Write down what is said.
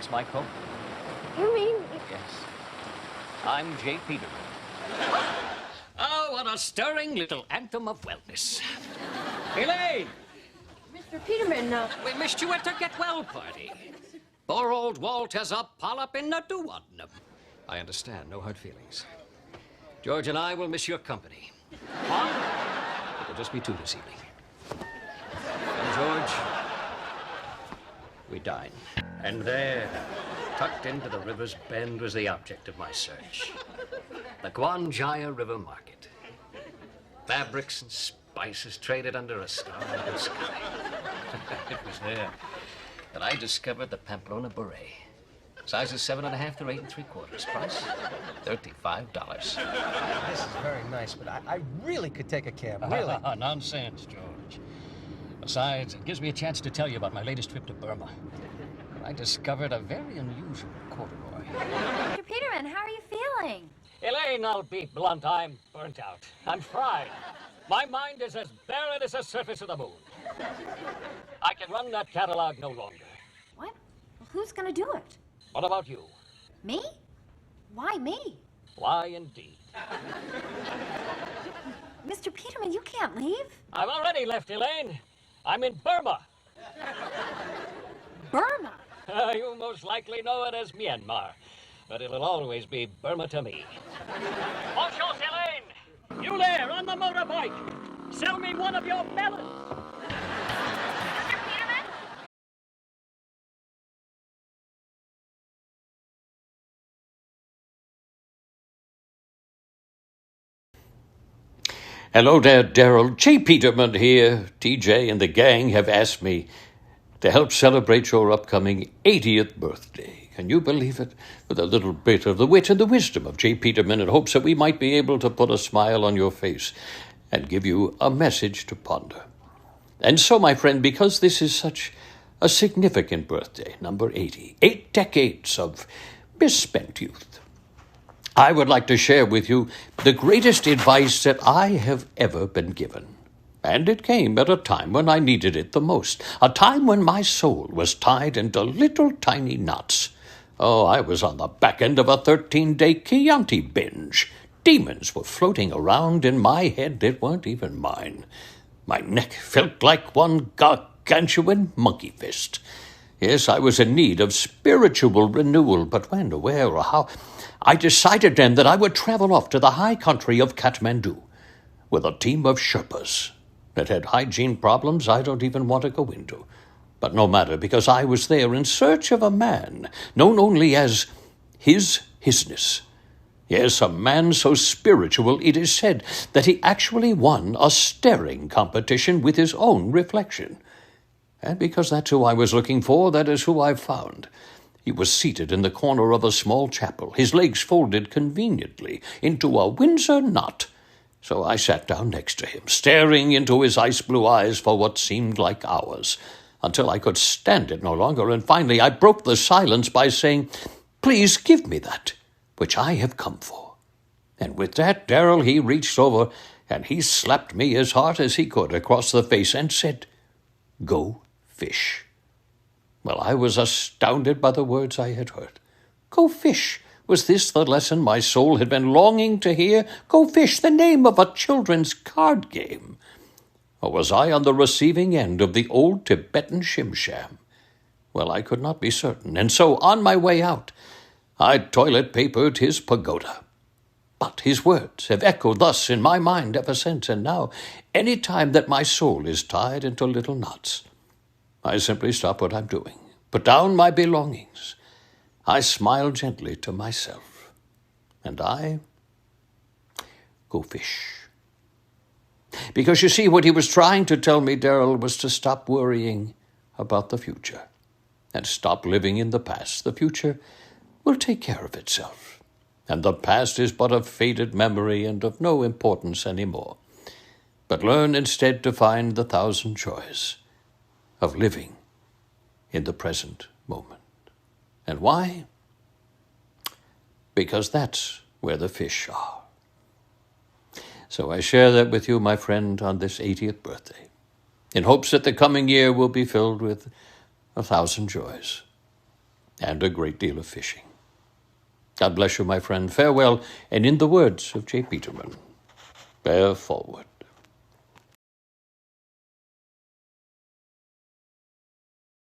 That's my coat. You mean... Yes. I'm J. Peterman. Oh, what a stirring little anthem of wellness. Elaine! Mr. Peterman, We missed you at the get-well party. Poor old Walt has a polyp in the duodenum. I understand. No hard feelings. George and I will miss your company. It will just be two this evening. And George, we dine. And there, tucked into the river's bend, was the object of my search. The Guanjaya River Market. Fabrics and spices traded under a starlit sky. It was there that I discovered the Pamplona beret. Sizes 7.5 to 8 3/4. Price, $35. This is very nice, but I really could take a cab, really. Nonsense, George. Besides, it gives me a chance to tell you about my latest trip to Burma. I discovered a very unusual corduroy. Mr. Peterman, how are you feeling? Elaine, I'll be blunt. I'm burnt out. I'm fried. My mind is as barren as the surface of the moon. I can run that catalog no longer. What? Well, who's going to do it? What about you? Me? Why me? Why, indeed. Mr. Peterman, you can't leave. I've already left, Elaine. I'm in Burma. Burma? You most likely know it as Myanmar, but it'll always be Burma to me. Marshals, Elaine! You there on the motorbike! Sell me one of your melons! Mr. Peterman? Hello there, Darryl. J. Peterman here. TJ and the gang have asked me to help celebrate your upcoming 80th birthday. Can you believe it? With a little bit of the wit and the wisdom of J. Peterman in hopes that we might be able to put a smile on your face and give you a message to ponder. And so, my friend, because this is such a significant birthday, number 80, 8 decades of misspent youth, I would like to share with you the greatest advice that I have ever been given. And it came at a time when I needed it the most, a time when my soul was tied into little tiny knots. Oh, I was on the back end of a 13-day Chianti binge. Demons were floating around in my head that weren't even mine. My neck felt like one gargantuan monkey fist. Yes, I was in need of spiritual renewal, but when, where, or how, I decided then that I would travel off to the high country of Kathmandu with a team of Sherpas that had hygiene problems I don't even want to go into. But no matter, because I was there in search of a man known only as His Hisness. Yes, a man so spiritual it is said that he actually won a staring competition with his own reflection. And because that's who I was looking for, that is who I found. He was seated in the corner of a small chapel, his legs folded conveniently into a Windsor knot. So I sat down next to him, staring into his ice-blue eyes for what seemed like hours, until I could stand it no longer, and finally I broke the silence by saying, "Please give me that which I have come for." And with that, Darryl, he reached over, and he slapped me as hard as he could across the face and said, "Go fish." Well, I was astounded by the words I had heard. Go fish. Was this the lesson my soul had been longing to hear? Go fish, the name of a children's card game. Or was I on the receiving end of the old Tibetan shimsham? Well, I could not be certain, and so on my way out, I toilet-papered his pagoda. But his words have echoed thus in my mind ever since, and now, any time that my soul is tied into little knots, I simply stop what I'm doing, put down my belongings. I smile gently to myself, and I go fish. Because you see, what he was trying to tell me, Darryl, was to stop worrying about the future and stop living in the past. The future will take care of itself, and the past is but a faded memory and of no importance anymore. But learn instead to find the 1,000 joys of living in the present moment. And why? Because that's where the fish are. So I share that with you, my friend, on this 80th birthday, in hopes that the coming year will be filled with 1,000 joys. and a great deal of fishing. God bless you, my friend. Farewell, and in the words of J. Peterman, bear forward.